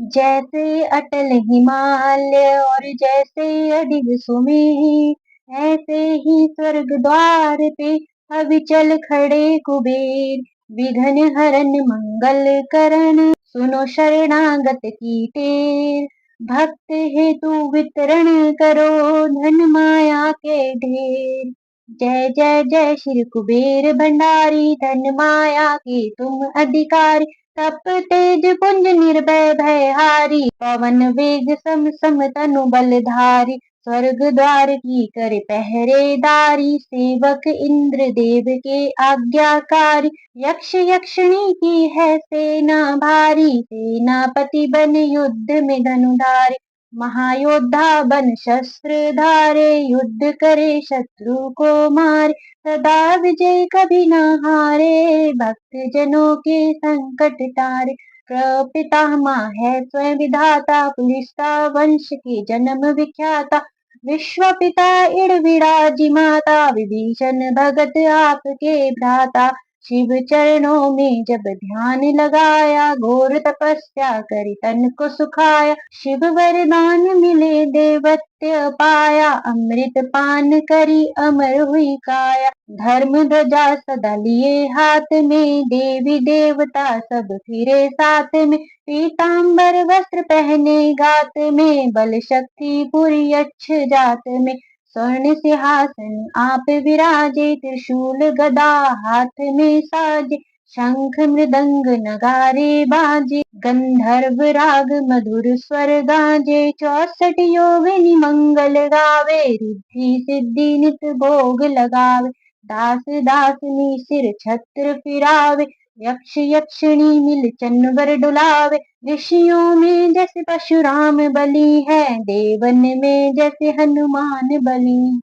जैसे अटल हिमालय और जैसे अडिग सुमेर, ऐसे ही स्वर्ग द्वार पे अविचल खड़े कुबेर। विघ्न हरन मंगल करण, सुनो शरणागत की टेर। भक्त हेतु वितरण करो, धन माया के ढेर। जय जय जय श्री कुबेर भंडारी, धन माया के तुम अधिकारी। तप तेज पुंज निर्भय भयहारी, पवन वेग सम सम तनु बलधारी। स्वर्ग द्वार की कर पहरेदारी, सेवक इंद्र देव के आज्ञाकारी। यक्ष यक्षिणी की है सेना भारी, सेनापति बन युद्ध में धनुधारी। महायोद्धा बन शस्त्र धारे, युद्ध करे शत्रु को मारे। सदा विजय कभी न हारे, भक्त जनों के संकट टारे। प्रपितामह है स्वयं विधाता, पुलिस्ता वंश के जन्म विख्याता। विश्व पिता इड़ विराजी माता, विभीषण भगत आपके भ्राता। शिव चरणों में जब ध्यान लगाया, घोर तपस्या करी तन को सुखाया। शिव वरदान मिले देवत्य पाया, अमृत पान करी अमर हुई काया। धर्म ध्वजा सदा लिए हाथ में, देवी देवता सब फिरे साथ में। पीतांबर वस्त्र पहने गात में, बल शक्ति पूरी अच्छ जात में। स्वर्ण सिंहासन आप विराजे, त्रिशूल गदा हाथ में साजे। शंख मृदंग नगारे बाजे, गंधर्व राग मधुर स्वर गाजे। 64 योगिनी मंगल गावे, रिद्धि सिद्धि नित भोग लगावे। दास दासनी सिर छत्र फिरावे, यक्ष यक्षिणी मिल चनवर डुलावे। ऋषियों में जैसे परशुराम बली है, देवन में जैसे हनुमान बली।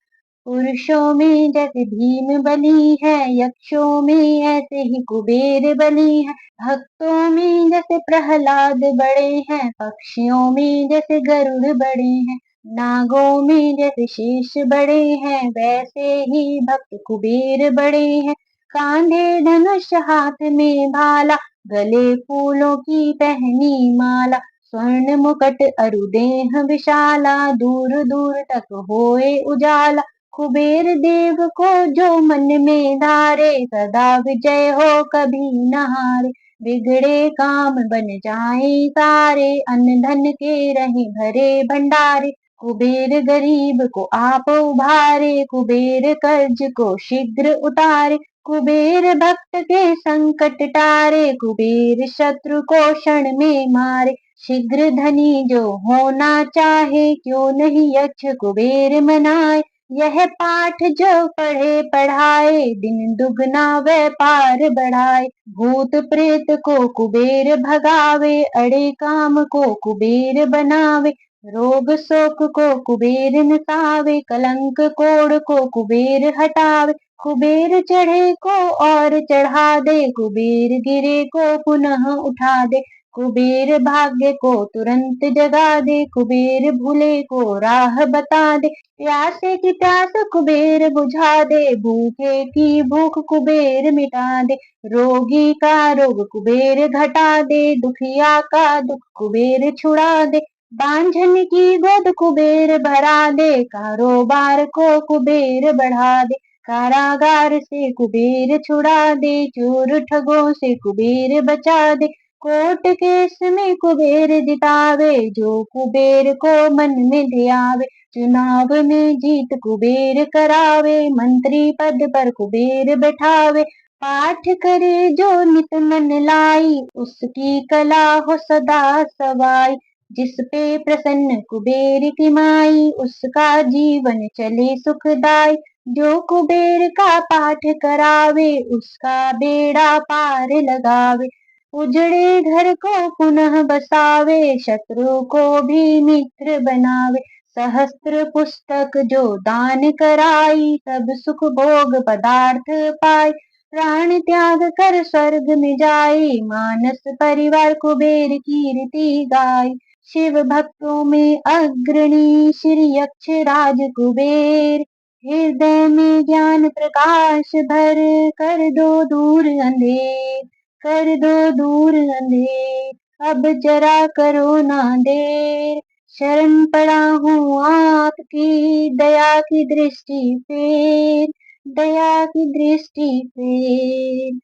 पुरुषों में जैसे भीम बली है, यक्षों में ऐसे ही कुबेर बली है। भक्तों में जैसे प्रहलाद बड़े हैं, पक्षियों में जैसे गरुड़ बड़े हैं। नागों में जैसे शेष बड़े हैं, वैसे ही भक्त कुबेर बड़े हैं। कांधे धनुष हाथ में भाला, गले फूलों की पहनी माला। स्वर्ण मुकुट अरु देह विशाला, दूर दूर तक होए उजाला। कुबेर देव को जो मन में धारे, सदा विजय हो कभी न हारे। बिगड़े काम बन जाए सारे, अन्न धन के रहे भरे भंडारे। कुबेर गरीब को आप उभारे, कुबेर कर्ज को शीघ्र उतारे। कुबेर भक्त के संकट टारे, कुबेर शत्रु को क्षण में मारे। शीघ्र धनी जो होना चाहे, क्यों नहीं यक्ष कुबेर मनाए। यह पाठ जो पढ़े पढ़ाए, दिन दुगना व्यापार बढ़ाए। भूत प्रेत को कुबेर भगावे, अड़े काम को कुबेर बनावे। रोग शोक को कुबेर नसावे, कलंक कोड़ को कुबेर हटावे। कुबेर चढ़े को और चढ़ा दे, कुबेर गिरे को पुनः उठा दे। कुबेर भाग्य को तुरंत जगा दे, कुबेर भूले को राह बता दे। प्यासे की प्यास कुबेर बुझा दे, भूखे की भूख कुबेर मिटा दे। रोगी का रोग कुबेर घटा दे, दुखिया का दुख कुबेर छुड़ा दे। बांझन की गोद कुबेर भरा दे, कारोबार को कुबेर बढ़ा दे। कारागार से कुबेर छुड़ा दे, चोर ठगों से कुबेर बचा दे। कोर्ट केस में कुबेर जितावे, जो कुबेर को मन में ध्यावे। चुनाव में जीत कुबेर करावे, मंत्री पद पर कुबेर बैठावे। पाठ करे जो नित मन लाई, उसकी कला हो सदा सवाई। जिस पे प्रसन्न कुबेर की माई, उसका जीवन चले सुखदाई। जो कुबेर का पाठ करावे, उसका बेड़ा पार लगावे। उजड़े घर को पुनः बसावे, शत्रु को भी मित्र बनावे। सहस्त्र पुस्तक जो दान कराई, सब सुख भोग पदार्थ पाई। प्राण त्याग कर स्वर्ग में जाई, मानस परिवार कुबेर कीर्ति गाई। शिव भक्तों में अग्रणी श्री यक्ष राज कुबेर, हृदय में ज्ञान प्रकाश भर, कर दो दूर अंधेर, कर दो दूर अंधेर। अब जरा करो ना देर, शरण पड़ा हूँ आपकी दया की दृष्टि फेर, दया की दृष्टि फेर।